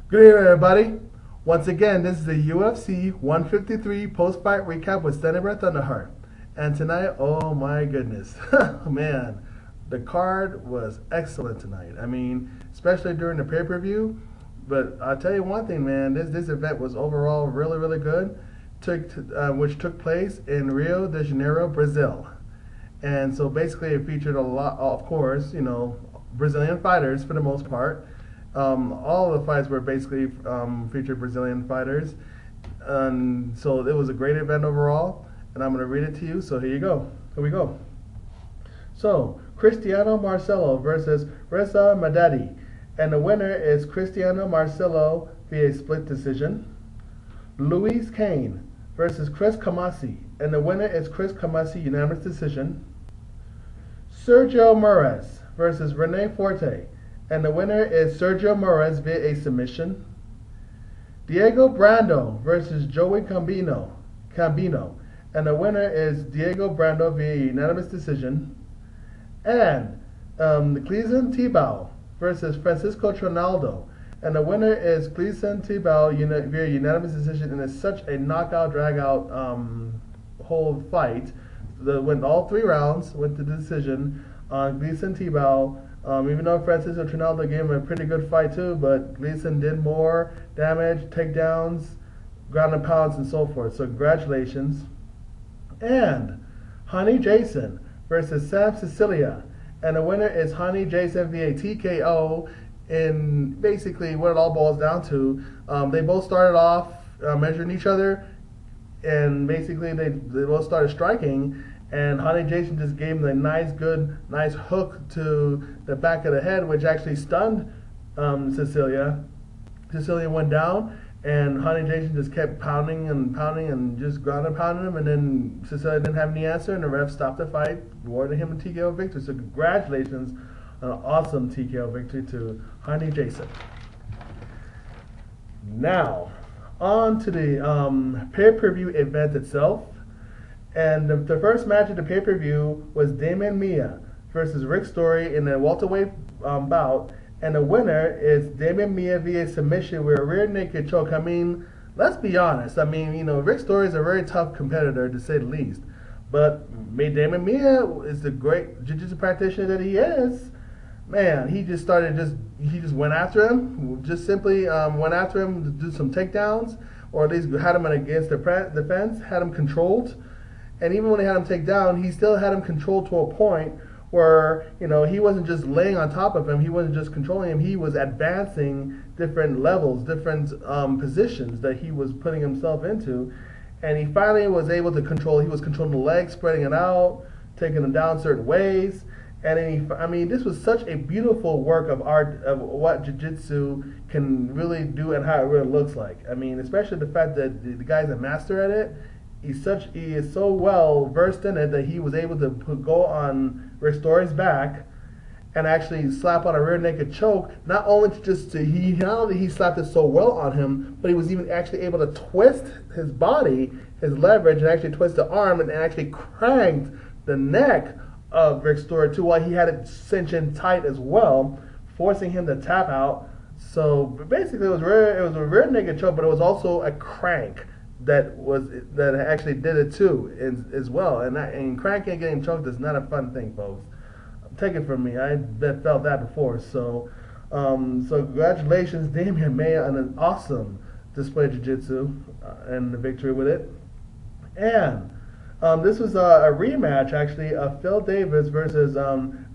Good evening, everybody. Once again, this is the UFC 153 post-fight recap with Bear Thunder Heart. And tonight, oh my goodness, man, the card was excellent tonight. I mean, especially during the pay-per-view. But I'll tell you one thing, man, this event was overall really, really good, which took place in Rio de Janeiro, Brazil. And so basically it featured a lot, of course, Brazilian fighters for the most part. All of the fights were basically featured Brazilian fighters, and so it was a great event overall. And I'm going to read it to you. So here you go. Here we go. So Christiano Marcello versus Reza Madadi, and the winner is Christiano Marcello via split decision. Luiz Kane versus Chris Camozzi, and the winner is Chris Camozzi unanimous decision. Sergio Moraes versus Renee Forte, and the winner is Sergio Moraes via a submission. Diego Brandao versus Joey Gambino, and the winner is Diego Brandao via unanimous decision. And Gleison Tibau versus Francisco Trinaldo, and the winner is Gleison Tibau via unanimous decision. And it's such a knockout, drag-out whole fight. Went all 3 rounds, went to the decision on Gleison Tibau. Even though Francisco Trinaldo gave him a pretty good fight too, but Gleison did more damage, takedowns, ground and pounds, and so forth. So congratulations. And Honey Jason versus Sam Sicilia, and the winner is Honey Jason via TKO. And basically what it all boils down to, they both started off measuring each other, and basically they both started striking. And Honey Jason just gave him a nice hook to the back of the head, which actually stunned Sicilia. Sicilia went down, and Honey Jason just kept pounding and just ground and pounding him. And then Sicilia didn't have any answer, and the ref stopped the fight, awarded him a TKO victory. So congratulations on an awesome TKO victory to Honey Jason. Now, on to the pay-per-view event itself. And the first match of the pay-per-view was Demian Maia versus Rick Story in a welterweight bout. And the winner is Demian Maia via submission with a rear naked choke. I mean, let's be honest. I mean, Rick Story is a very tough competitor, to say the least. But Demian Maia is the great jiu-jitsu practitioner that he is. Man, he just went after him. Just simply went after him to do some takedowns, or at least had him against the fence, had him controlled. And even when they had him take down, he still had him controlled to a point where, he wasn't just laying on top of him. He wasn't just controlling him. He was advancing different levels, different positions that he was putting himself into. And he finally was able to control. He was controlling the legs, spreading it out, taking them down certain ways. And then this was such a beautiful work of art of what jiu-jitsu can really do and how it really looks like. I mean, especially the fact that the guy's a master at it. He is so well versed in it that he was able to go on Rick Story's back and actually slap on a rear naked choke. Not only he slapped it so well on him, but he was even actually able to twist his body, his leverage, and actually twist the arm and actually cranked the neck of Rick Story too, while he had it cinch in tight as well, forcing him to tap out. So basically, it was a rear naked choke, but it was also a crank that actually did it too as well. And cranking and getting choked is not a fun thing, folks. Take it from me. I felt that before. So congratulations, Demian Maia, on an awesome display of jiu-jitsu and the victory with it. And this was a rematch actually of Phil Davis versus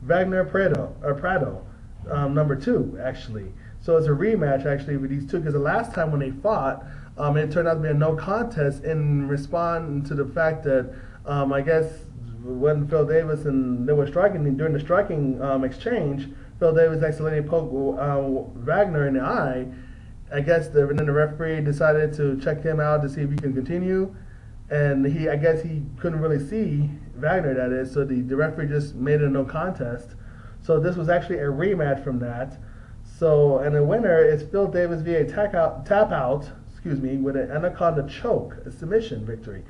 Wagner Prado, number 2 actually. So it's a rematch actually with these two, because the last time when they fought, it turned out to be a no contest in response to the fact that I guess when Phil Davis and they were striking, during the striking exchange, Phil Davis accidentally poked Wagner in the eye. I guess then the referee decided to check him out to see if he can continue, and I guess he couldn't really see Wagner, that is, so the referee just made it a no contest. So this was actually a rematch from that. So, and the winner is Phil Davis via tap out, with an anaconda choke, a submission victory.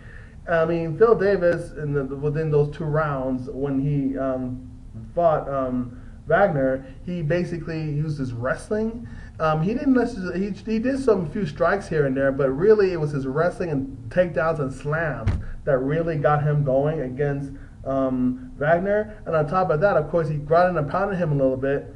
I mean, Phil Davis, within those 2 rounds, when he fought Wagner, he basically used his wrestling He didn't necessarily. He did some few strikes here and there, but really it was his wrestling and takedowns and slams that really got him going against Wagner. And on top of that, of course, he grounded and pounded him a little bit.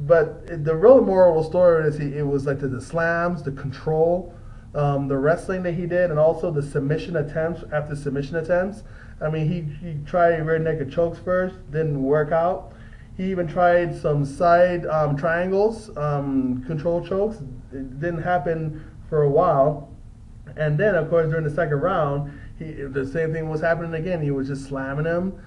But the real moral of the story is it was like the slams, the control, the wrestling that he did, and also the submission attempts after submission attempts. I mean, he tried rear naked chokes first, didn't work out. He even tried some side triangles, control chokes. It didn't happen for a while. And then, of course, during the second round, the same thing was happening again. He was just slamming him,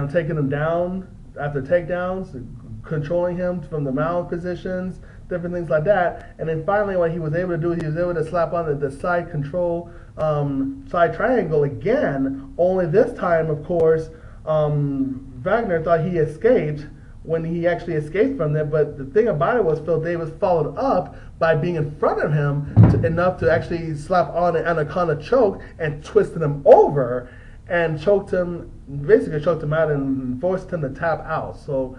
taking him down after takedowns, controlling him from the mount positions, different things like that. And then finally, what he was able to do, he was able to slap on the side control, side triangle again. Only this time, of course, Wagner thought he escaped when he actually escaped from there. But the thing about it was Phil Davis followed up by being in front of him enough to actually slap on an anaconda choke and twisted him over and choked him, basically choked him out and forced him to tap out. So,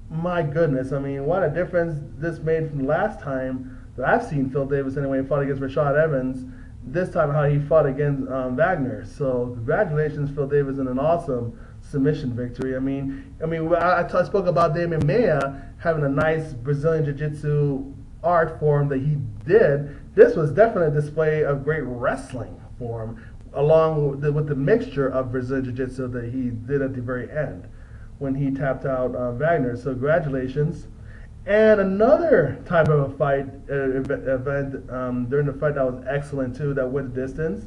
my goodness, I mean, what a difference this made from the last time that I've seen Phil Davis anyway fought against Rashad Evans. This time how he fought against Wagner. So congratulations, Phil Davis, in an awesome submission victory. I spoke about Demian Maia having a nice Brazilian Jiu-Jitsu art form that he did. This was definitely a display of great wrestling form, along with the mixture of Brazilian Jiu-Jitsu that he did at the very end when he tapped out Wagner. So congratulations. And another type of a fight event during the fight that was excellent too, that went the distance.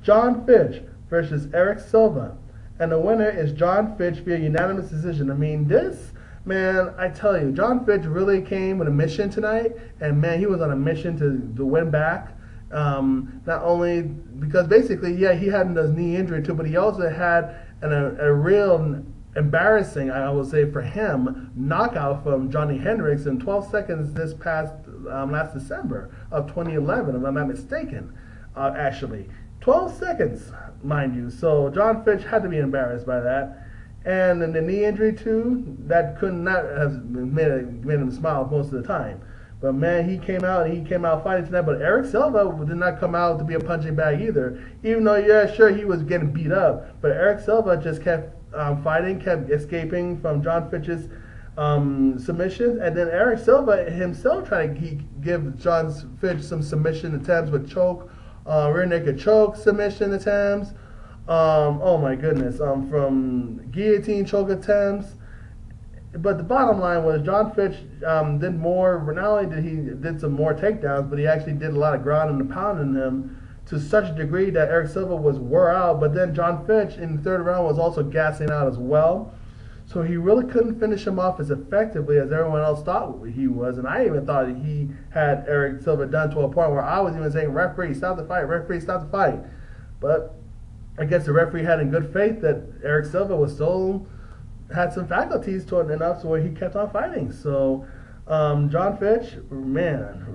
John Fitch versus Erick Silva. And the winner is John Fitch via unanimous decision. I mean, this, man, I tell you, John Fitch really came with a mission tonight. And, man, he was on a mission to win back. Not only because basically, yeah, he had a knee injury too, but he also had a real embarrassing, I will say, for him, knockout from Johnny Hendricks in 12 seconds this past last December of 2011, if I'm not mistaken, actually. 12 seconds, mind you. So John Fitch had to be embarrassed by that. And then the knee injury, too, that could not have made him smile most of the time. But, man, he came out fighting tonight. But Erick Silva did not come out to be a punching bag either. Even though, yeah, sure, he was getting beat up. But Erick Silva just kept fighting, kept escaping from John Fitch's submissions. And then Erick Silva himself tried to give John Fitch some submission attempts with choke, rear naked choke submission attempts. Oh, my goodness. From guillotine choke attempts. But the bottom line was John Fitch did more. Not only did he did some more takedowns, but he actually did a lot of grounding and pounding him to such a degree that Erick Silva was wore out. But then John Fitch in the third round was also gassing out as well. So he really couldn't finish him off as effectively as everyone else thought he was. And I even thought he had Erick Silva done to a point where I was even saying, referee, stop the fight, referee, stop the fight. But I guess the referee had in good faith that Erick Silva was still had some faculties to it enough to where he kept on fighting. So John Fitch, man,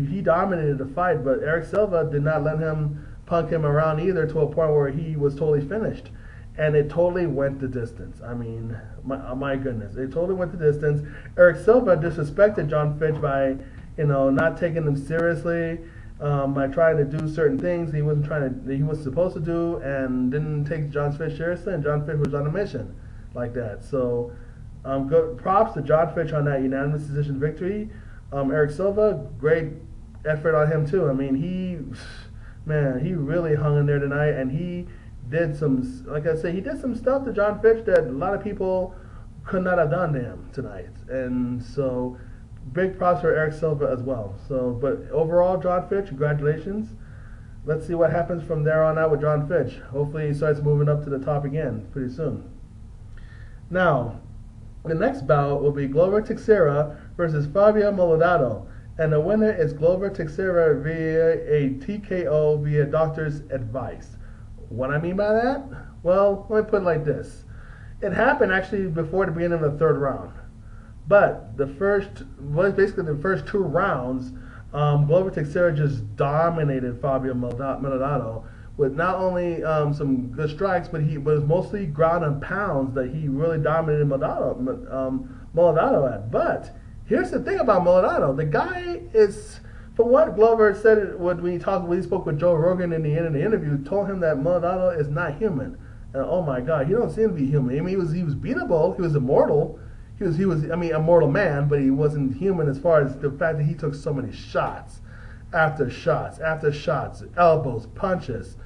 he dominated the fight, but Erick Silva did not let him punk him around either to a point where he was totally finished. And it totally went the distance. I mean, my goodness, it totally went the distance. Erick Silva disrespected John Fitch by, not taking him seriously, by trying to do certain things he was supposed to do, and didn't take John Fitch seriously. And John Fitch was on a mission like that. So, good props to John Fitch on that unanimous decision victory. Erick Silva, great effort on him too. I mean, he really hung in there tonight, and he did some, like I said, he did some stuff to John Fitch that a lot of people could not have done to him tonight. And so, big props for Erick Silva as well. So, but overall, John Fitch, congratulations. Let's see what happens from there on out with John Fitch. Hopefully he starts moving up to the top again pretty soon. Now, the next bout will be Glover Teixeira versus Fabio Maldonado. And the winner is Glover Teixeira via a TKO via doctor's advice. What I mean by that? Well, let me put it like this. It happened actually before the beginning of the third round. But basically the first two rounds, Glover Teixeira just dominated Fabio Maldonado with not only some good strikes, but it was mostly ground and pounds that he really dominated Maldonado at. But here's the thing about Maldonado. The guy is, from what Glover said when he spoke with Joe Rogan in the end of the interview, told him that Maldonado is not human. And oh my God, he don't seem to be human. I mean, he was beatable. He was immortal. He was I mean, a mortal man, but he wasn't human as far as the fact that he took so many shots after shots after shots, elbows, punches.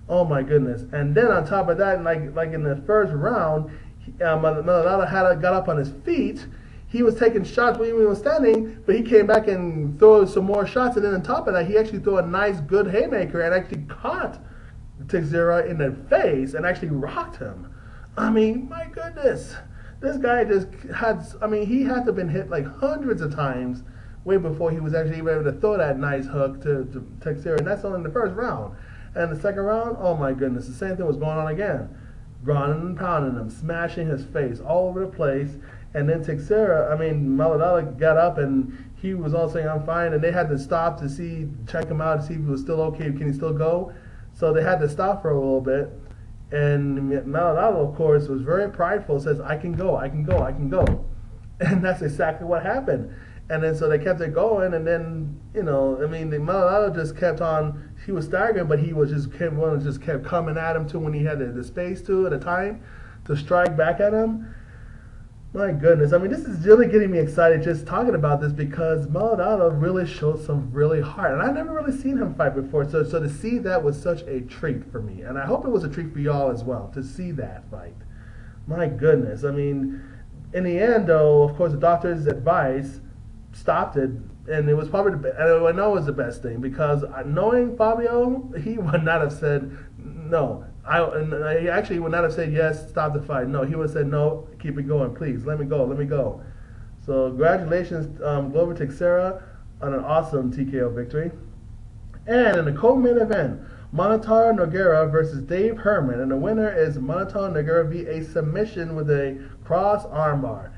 Oh my goodness! And then on top of that, like in the first round, Maldonado got up on his feet. He was taking shots when he was standing, but he came back and threw some more shots. And then on top of that, he actually threw a nice, good haymaker and actually caught Teixeira in the face and actually rocked him. I mean, my goodness. This guy just had, I mean, he had to have been hit like hundreds of times way before he was actually able to throw that nice hook to Teixeira. And that's only in the first round. And the second round, oh my goodness, the same thing was going on again. Grounding and pounding him, smashing his face all over the place. And then Teixeira, I mean, Maldonado got up and he was all saying, I'm fine. And they had to stop to check him out to see if he was still okay, can he still go? So they had to stop for a little bit. And Maldonado, of course, was very prideful, says, I can go, I can go, I can go. And that's exactly what happened. And then so they kept it going, and then, you know, I mean, Maldonado just kept on, he was staggering, but he was just kept coming at him too when he had the space to at a time to strike back at him. My goodness, I mean, this is really getting me excited just talking about this because Maldonado really showed some really heart. And I've never really seen him fight before, so to see that was such a treat for me. And I hope it was a treat for y'all as well, to see that fight. My goodness, I mean, in the end, though, of course, the doctor's advice stopped it, and it was probably I know it was the best thing because knowing Fabio, he would not have said no. I actually would not have said yes, stop the fight. No, he would have said no, keep it going, please, let me go, let me go. So congratulations, Glover Teixeira, on an awesome TKO victory. And in the co-main event, Minotauro Nogueira versus Dave Herman, and the winner is Minotauro Nogueira via a submission with a cross armbar.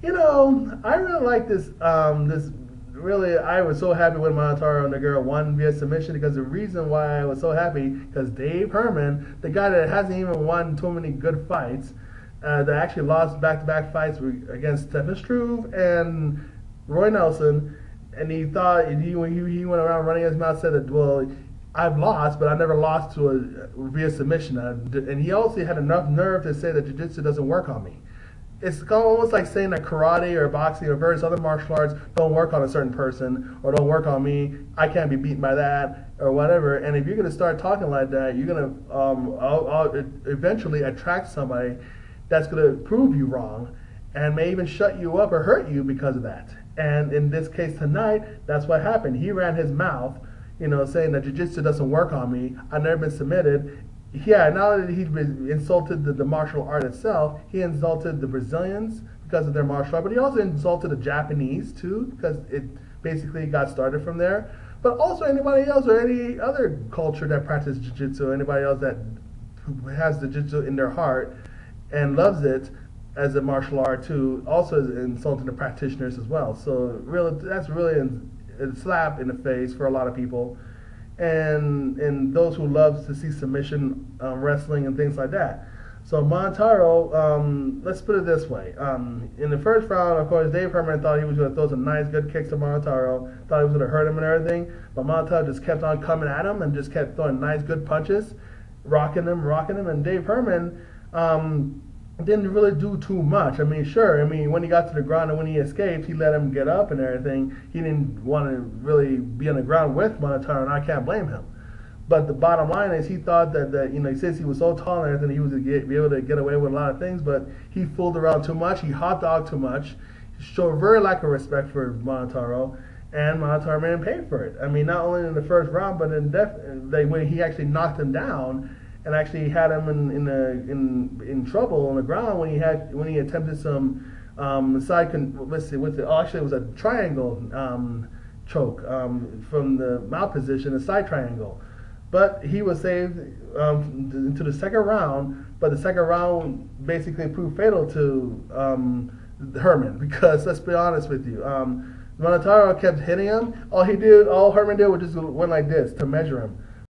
You know, I really like this. Really, I was so happy when Minotauro Nogueira won via submission because the reason why I was so happy because Dave Herman, the guy that hasn't even won too many good fights, that actually lost back-to-back fights against Stephan and Roy Nelson, and he thought he went around running his mouth, said that, well, I've lost, but I never lost to via submission. And he also had enough nerve to say that Jiu-Jitsu doesn't work on me. It's almost like saying that karate or boxing or various other martial arts don't work on a certain person or don't work on me. I can't be beaten by that or whatever. And if you're going to start talking like that, you're going to eventually attract somebody that's going to prove you wrong and may even shut you up or hurt you because of that. And in this case tonight, that's what happened. He ran his mouth, you know, saying that jiu-jitsu doesn't work on me. I've never been submitted. Yeah, not only did he insulted the martial art itself, he insulted the Brazilians because of their martial art, but he also insulted the Japanese too because it basically got started from there. But also anybody else or any other culture that practices jiu-jitsu, anybody else that has the jiu-jitsu in their heart and loves it as a martial art too, also is insulting the practitioners as well. So really, that's really a slap in the face for a lot of people. And those who love to see submission wrestling and things like that. So Minotauro, let's put it this way. In the first round, of course, Dave Herman thought he was going to throw some nice, good kicks to Minotauro, thought he was going to hurt him and everything, but Minotauro just kept on coming at him and just kept throwing nice, good punches, rocking him, and Dave Herman didn't really do too much. I mean, sure, when he got to the ground and when he escaped, he let him get up and everything. He didn't want to really be on the ground with Minotauro, and I can't blame him. But the bottom line is he thought that he says he was so tall and everything, he was going to be able to get away with a lot of things, but he fooled around too much. He hot dogged too much. He showed very lack of respect for Minotauro, and Minotauro made him pay for it. I mean, not only in the first round, but when he actually knocked him down and actually had him in trouble on the ground when he attempted some actually it was a triangle choke from the mouth position, a side triangle. But he was saved into the second round, but the second round basically proved fatal to Herman because let's be honest with you, Minotauro kept hitting him. All Herman did was just went like this to measure him.